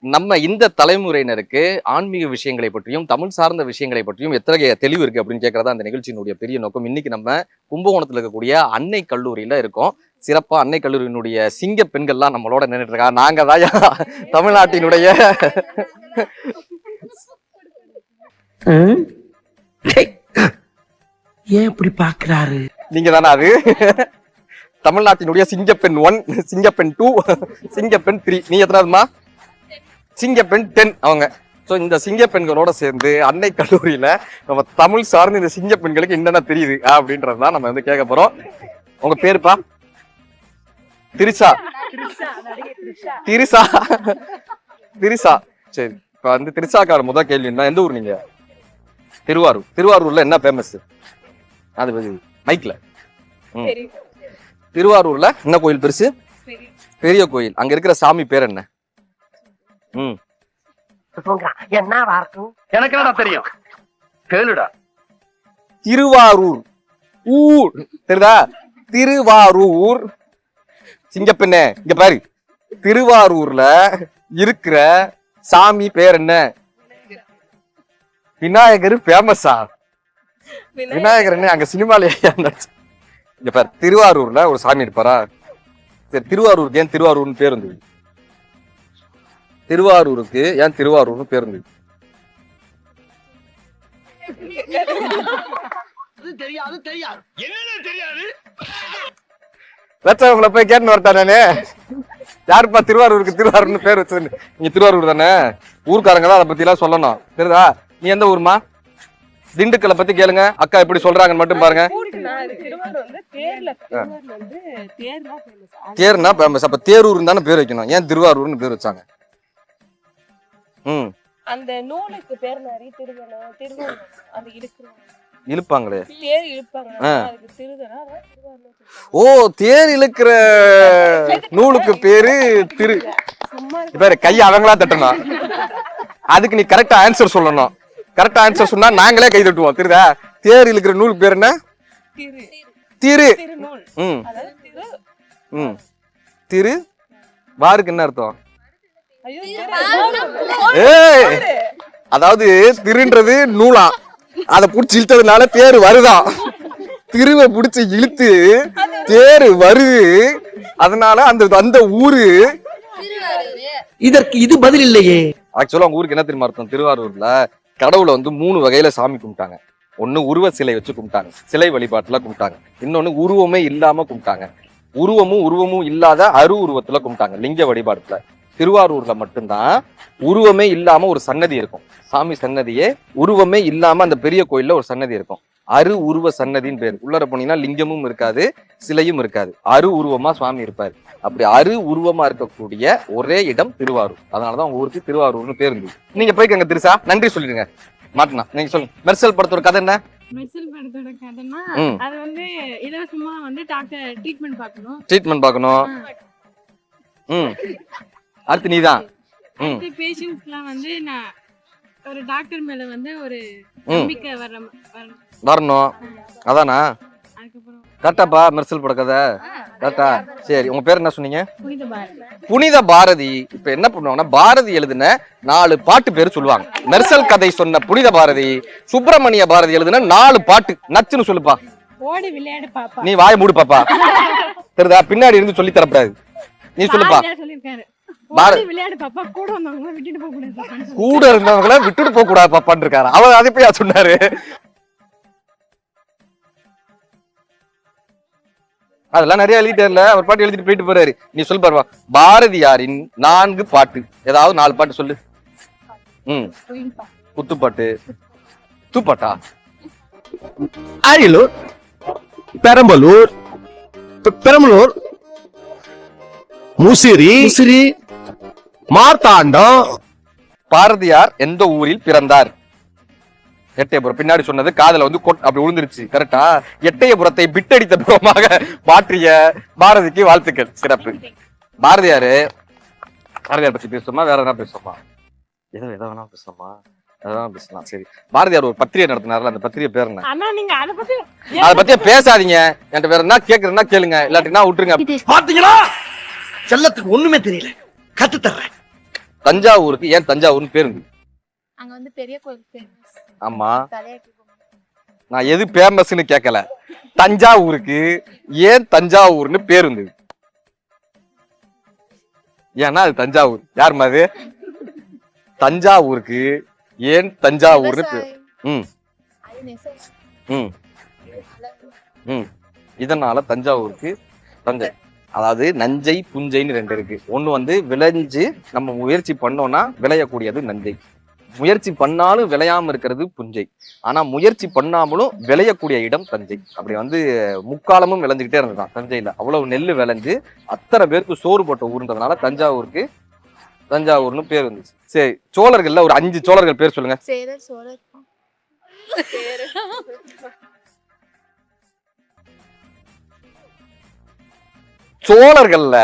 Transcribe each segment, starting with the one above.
நம்ம இந்த தலைமுறையினருக்கு ஆன்மீக விஷயங்களை பற்றியும் தமிழ் சார்ந்த விஷயங்களை பற்றியும் எத்தகைய தெளிவு இருக்கு அப்படின்னு கேட்கறதா அந்த நிகழ்ச்சியினுடைய பெரிய நோக்கம். இன்னைக்கு நம்ம கும்பகோணத்துல இருக்கக்கூடிய அன்னை கல்லூரியில இருக்கோம். சிறப்பா அன்னை கல்லூரியினுடைய சிங்க பெண்கள்லாம் நம்மளோட நின்றுட்டு இருக்கா. நாங்க தான் தமிழ்நாட்டினுடைய ஏன் இப்படி பாக்குறாரு? நீங்க தானே அது தமிழ்நாட்டினுடைய சிங்கப்பெண் 1, சிங்கப்பெண் 2, சிங்கப்பெண் 3. நீ எத்தனாவதுமா? சிங்கப்பெண் 10 அவங்க. ஸோ இந்த சிங்கப்பெண்களோட சேர்ந்து அன்னை கல்லூரியில நம்ம தமிழ் சார்ந்து இந்த சிங்கப்பெண்களுக்கு என்னென்ன தெரியுது அப்படின்றதுதான் நம்ம வந்து கேட்க போறோம். உங்க பேருப்பா? திரிசா. திரிசா திரிசா சரி. இப்ப வந்து திரிசாக்கார முதல் கேள்வி என்ன, எந்த ஊர் நீங்க? திருவாரூர். திருவாரூர்ல என்ன ஃபேமஸ்? அது மைக்ல. திருவாரூர்ல என்ன கோயில் பெருசு? பெரிய கோயில். அங்க இருக்கிற சாமி பேர் என்ன? எனக்கு என்னடா தெரியும், கேளுடா. திருவாரூர் ஊர் தெரியுதா? திருவாரூர். சிங்கப்பெண்ணே இங்க பாரு, திருவாரூர்ல இருக்கிற சாமி பேர் என்ன? விநாயகர் ஃபேமஸா? விநாயகர் என்ன அங்க சினிமாலே இங்க பாரு, திருவாரூர்ல ஒரு சாமி இருப்பாரா? சரி, திருவாரூருக்கு ஏன் திருவாரூர்னு பேர் இருந்தது? திருவாரூருக்கு ஏன் திருவாரூர்னு பேர் இருந்தது? உங்களை போய் கேட்டு வரட்டா நானு. யாருப்பா திருவாரூருக்கு திருவாரூர்னு பேர் வச்சது? நீங்க திருவாரூர் தானே, ஊர்க்காரங்க தான் அதை பத்தி எல்லாம் சொல்லணும். தெரியுதா? நீ எந்த ஊர்மா? திண்டுக்கலை பத்தி கேளுங்க, அக்கா எப்படி சொல்றாங்கன்னு மட்டும் பாருங்க. தேர்னா ஃபேமஸ். அப்ப தேரூர் தானே பேர் வைக்கணும், ஏன் திருவாரூர்னு பேர் வச்சாங்க? அந்த நூலுக்கு பேர் மாதிரி திருவண்ணம் அந்த இழுப்பாங்களே, தேர் இழுப்பாங்க. ஓ, தேர் இழுக்கிற நூலுக்கு பேரு திரு. பேரு கையை அவங்களா தட்டணும். அதுக்கு நீ கரெக்டா ஆன்சர் சொல்லணும். கரெக்டா ஆன்சர் சொன்னா நாங்களே கை தட்டுவோம். தெரியுதா? தேர் இழுக்கிற நூலுக்கு பேர் என்ன? திரு. திரு வாருக்கு என்ன அர்த்தம்? அதாவது திருன்றது நூலா, அத புடிச்சு இழுத்ததுனால தேர் வருதான். திருவை புடிச்சு இழுத்து தேர் வருது, அதனால அந்த அந்த ஊரு. இதற்கு இது பதில் இல்லையே. ஆக்சுவலா உங்க ஊருக்கு என்ன தெரியுமா அர்த்தம்? திருவாரூர்ல கடவுளை வந்து 3 வகையில சாமி கும்பிட்டாங்க. ஒண்ணு உருவ சிலை வச்சு கும்பிட்டாங்க, சிலை வழிபாட்டுல கும்பிட்டாங்க. இன்னொன்னு உருவமே இல்லாம கும்பிட்டாங்க, உருவமும் இல்லாத அரு உருவத்துல கும்பிட்டாங்க, லிங்க வழிபாட்டுல. திருவாரூர்ல மட்டும்தான் உருவமே இல்லாம ஒரு சன்னதி இருக்கும். சாமி சன்னதியே உருவமே இல்லாம அந்த பெரிய கோயில்ல ஒரு சன்னதி இருக்கும். அரு உருவ சன்னதின்னு பேர். உள்ளர போனீங்கன்னா லிங்கமும் இருக்காது, சிலையும் இருக்காது, அரு உருவமா சுவாமி இருப்பாரு. அப்படி அரு உருவமா இருக்கக்கூடிய ஒரே இடம் திருவாரூர். அதனாலதான் உங்க ஊருக்கு திருவாரூர்னு பேர் இருந்தது. நீங்க போய்க்கங்க திரிசா, நன்றி சொல்லிடுங்க. மாட்டினா நீங்க சொல்லுங்க. மெர்சல் படத்தோட கதை என்ன? மெர்சல் படத்தோட கதைன்னா அது வந்து இலவசமா வந்து டாக்டர் ட்ரீட்மெண்ட் பார்க்கணும். அடுத்து நீதான் பேஷண்ட்ஸ்லாம் வந்து நான் ஒரு டாக்டர் மேல வந்து ஒரு நம்பிக்கை வரணும். அதானா? கரெக்டாப்பா மெர்சல் பட கதை கரெக்டா? சரி, உங்க பேர் என்ன சொன்னீங்க? புனித பாரதி. இப்ப என்ன பண்ணுவாங்கன்னா, பாரதி எழுதின 4 பாட்டு பேரு சொல்லுவாங்க. மெர்சல் கதை சொன்ன புனித பாரதி, சுப்பிரமணிய பாரதி எழுதின 4 பாட்டு நச்சுன்னு சொல்லுப்பா. ஓடி விளையாடு பாப்பா. நீ வாய மூடு பாப்பா. தெரியுதா? பின்னாடி இருந்து சொல்லி தரப்படாது. நீ சொல்லுப்பா. கூட இருந்தவங்கள விட்டுட்டு போக கூடாது பாப்பான்னு இருக்காரு அவர். அதை போய் சொன்னாரு. அதெல்லாம் நிறைய எழுதிட்டேர்ல, அவர் பாட்டு எழுதிட்டு போயிட்டு போறாரு. நீ சொல்லு பாருவா, பாரதியாரின் 4 பாட்டு, ஏதாவது 4 பாட்டு சொல்லு. குத்துப்பாட்டு. குத்துப்பாட்டா? அரியலூர், பெரம்பலூர், முசிறி, மார்த்தாண்டம். பாரதியார் எந்த ஊரில் பிறந்தார்? எட்டயபுரம். பின்னாடி சொன்னது காதல வந்து அப்படி விழுந்துருச்சு. கரெக்டா? எட்டயபுரத்தை பிட்டடித்த புறமாக மாற்றிய பாரதிக்கு வாழ்த்துக்கள். சிறப்பு. பாரதியார் பத்தி பேசுமா, வேற என்ன பேசுமா? எதை வேணா பேசுமா, அதான் பேசலாம். சரி, பாரதியார் ஒரு பத்திரிகை நடத்தினார்ல, அந்த பத்திரிகை பேர் என்ன? அதை பத்தியே பேசாதீங்க. என்கிட்ட வேற என்ன கேக்குறதுன்னா கேளுங்க, இல்லாட்டினா விட்டுருங்க. பாத்தீங்களா, செல்லத்துக்கு ஒண்ணுமே தெரியல, கத்து தர்றேன். தஞ்சாவூருக்கு ஏன் தஞ்சாவூர்னு பேர் இருந்தது? அங்க வந்து பெரிய கோயில் ஃபேமஸ். ஆமா, தலையாட்டி நான் எது ஃபேமஸ்னு கேட்கல. தஞ்சாவூருக்கு ஏன் தஞ்சாவூர்னு பேர் இருந்தது? ஏன்னா அது தஞ்சாவூர். யாருமா அது? தஞ்சாவூருக்கு ஏன் தஞ்சாவூர்னு பேர்? ம் ம் ம் இதனால தஞ்சாவூருக்கு தஞ்சை, அதாவது நஞ்சை புஞ்சைன்னு ரெண்டு இருக்கு. ஒண்ணு வந்து விளைஞ்சு நம்ம முயற்சி பண்ணோம்னா விளையக்கூடியது நஞ்சை, முயற்சி பண்ணாலும் விளையாம இருக்கிறது புஞ்சை. ஆனா முயற்சி பண்ணாமலும் விளையக்கூடிய இடம் தஞ்சை. அப்படி வந்து முக்காலமும் விளைஞ்சுக்கிட்டே இருந்ததுதான் தஞ்சையில. அவ்வளவு நெல்லு விளைஞ்சு அத்தனை பேருக்கு சோறு போட்ட ஊருன்றதுனால தஞ்சாவூருக்கு தஞ்சாவூர்னு பேர் இருந்துச்சு. சரி, சோழர்கள்ல ஒரு 5 சோழர்கள் பேர் சொல்லுங்க. சேரர் சோழர் சோழர்கள்ல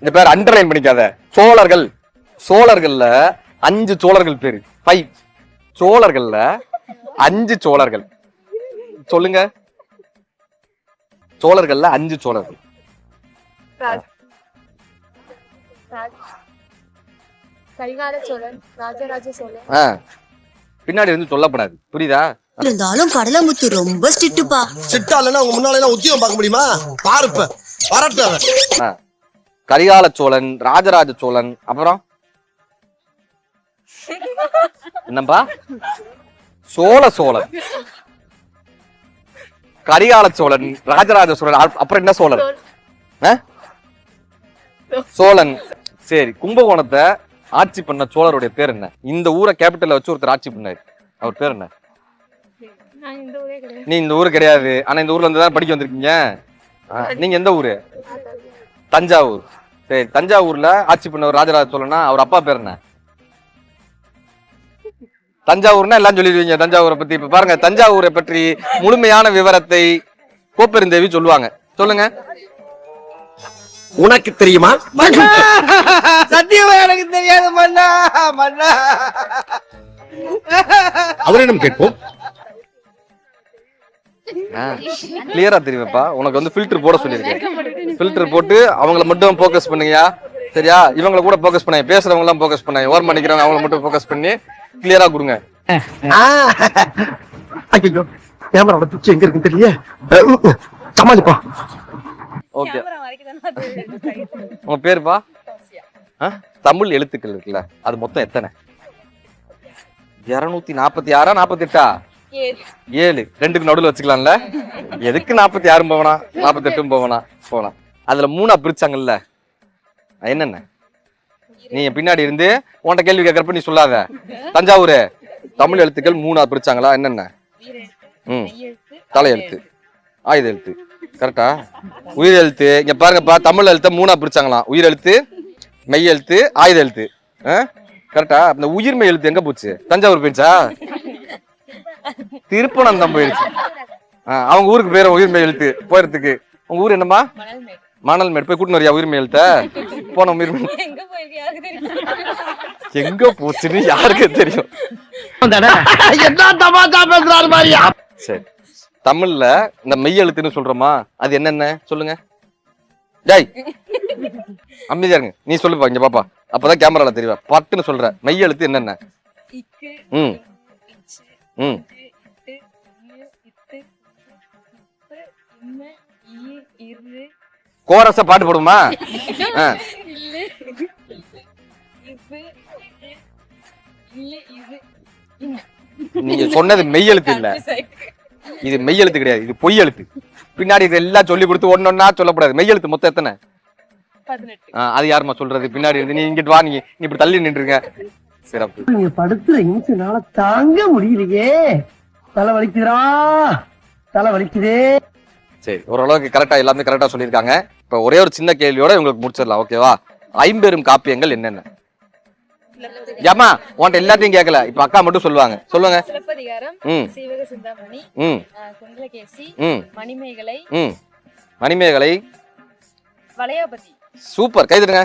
இந்த பேர் அண்டர்லைன் பண்ணிக்காத. சோழர்கள்ல 5 சோழர்கள் பேரு. 5 சோழர்கள்ல 5 சோழர்கள் சொல்லுங்க. சோழர்கள்ல 5 சோழர்கள். கரிகால சோழன், ராஜராஜ சோழன். பின்னாடி இருந்து சொல்லப்படாது, புரியுதா? இருந்தாலும் கடலமுத்து ரொம்ப ஸ்ட்ரிக்ட்டுப்பா. சிட்டா இல்லைன்னா உங்க முன்னால எல்லாம் உத்தியோகம் பார்க்க முடியுமா? பாருப்ப வரட்ட. கரிகால சோழன், ராஜராஜ சோழன், அப்புறம் என்னப்பா? சோழன், கரிகால சோழன், ராஜராஜ சோழன், அப்புறம் என்ன சோழன்? சோழன். சரி, கும்பகோணத்தை ஆட்சி பண்ண சோழருடைய பேர் என்ன? இந்த ஊரை கேபிட்டல்ல வச்சு ஒருத்தர் ஆட்சி பண்ணாரு, அவர் பேர் என்ன? நீ இந்த ஊரு கிடையாது, ஆனா இந்த ஊர்ல இருந்து தான் படிக்க வந்திருக்கீங்க. நீங்க எந்த ஊரு? தஞ்சாவூர். சரி, தஞ்சாவூர்ல ஆட்சி பண்ணவர் ராஜராஜ சோழனா, அவர் அப்பா பேர் என்ன? தஞ்சாவூர்னா எல்லாம் சொல்லிடுவீங்க தஞ்சாவூரை பத்தி. இப்ப பாருங்க, தஞ்சாவூரை பற்றி முழுமையான விவரத்தை கோப்பெருந்தேவி சொல்லுவாங்க. சொல்லுங்க. உனக்கு தெரியுமா? சத்தியமா எனக்கு தெரியாது மன்னா. அவரிடம் கேட்போம். கிளியரா தெரியுமாப்பா? உனக்கு வந்து ஃபில்டர் போட சொல்லியிருக்கேன். ஃபில்டர் போட்டு அவங்கள மட்டும் போக்கஸ் பண்ணுங்கயா, சரியா? இவங்கள கூட போக்கஸ் பண்ண, பேசுறவங்க எல்லாம் போக்கஸ் பண்ண, ஓரம் பண்ணிக்கிறவங்க அவங்கள மட்டும் போக்கஸ் பண்ணி கிளியரா கொடுங்க. ஐயோ, கேமராவோட துச்சி எங்க இருக்குன்னு தெரியல. சமாளிப்பா. ஓகே, உங்க பேருப்பா? தமிழ் எழுத்துக்கள் இருக்குல்ல, அது மொத்தம் எத்தனை? 246 48? 7. 2க்கு நடுவில் வச்சுக்கலாம்ல. எதுக்கு 46 போவனா 48 போவனா? அதுல 3 பிரிச்சாங்கல்ல, என்னென்ன? நீ பின்னாடி இருந்து உன்கிட்ட கேள்வி கேட்கறப்ப நீ சொல்லாத. தஞ்சாவூர் தமிழ் எழுத்துக்கள் 3 பிரிச்சாங்களா? என்னென்ன? தலையெழுத்து, ஆயுத எழுத்து, கரெக்டா? உயிர் எழுத்து. இங்க பாருங்கப்பா, தமிழ் எழுத்த 3 பிரிச்சாங்களாம். உயிர் எழுத்து, மெய் எழுத்து, ஆயுத எழுத்து. கரெக்டா? அந்த உயிர்மெய் எழுத்து எங்க போச்சு? தஞ்சாவூர் போயிடுச்சா? திருப்பனந்தம் போயிடுச்சு. அவங்க ஊருக்கு பேர உயிர்மெய் எழுத்து போயிறதுக்கு. உங்க ஊர் என்னம்மா? மணல்மேடு. போய் கூட்டினு வரியா உயிர்மெய் எழுத்த? போன உயிர்மெய் எங்க போச்சுன்னு யாருக்கு தெரியும்? சரி, தமிழ்ல இந்த மெய் எழுத்துன்னு சொல்றோமா, அது என்னென்ன சொல்லுங்க. டேய் அமைதியா இருங்க, நீ சொல்லுப்பா. இங்க பாப்பா, அப்பதான் கேமரால தெரியவா. பட்டுன்னு சொல்ற மெய் எழுத்து என்னென்ன? கோரஸ பாட்டு போடுமா? நீங்க சொன்னது மெய் எழுத்து இல்ல, இது மெய் எழுத்து கிடையாது, இது பொய் எழுத்து. பின்னாடி எல்லாம் சொல்லி கொடுத்து ஒன்னொன்னா சொல்லக்கூடாது. மெய் எழுத்து மொத்தம் எத்தனை? 18. அது யாருமா சொல்றது? பின்னாடி இருந்து நீ இங்கிட்டு வா, நீ இப்படி தள்ளி நின்றுங்க. சிறப்பு. நீங்க படுத்துற இன்சுனால தாங்க முடியலையே, தலை வலிக்குதுடா, தலை வலிக்குதே. சரி, ஓரளவுக்கு கரெக்டா எல்லாமே கரெக்டா சொல்லியிருக்காங்க. இப்ப ஒரே ஒரு சின்ன கேள்வியோட உங்களுக்கு முடிச்சிடலாம், ஓகேவா? 50 காப்பியங்கள் என்னென்ன? ஏமா உன்ட்ட எல்லாத்தையும் கேட்கல, இப்ப அக்கா மட்டும் சொல்லுவாங்க. சொல்லுங்க. சிலப்பதிகாரம், சீவக சிந்தாமணி, குண்டலகேசி, மணிமேகலை, மணிமேகலை, வளையாபதி. சூப்பர், கைதட்டுங்க.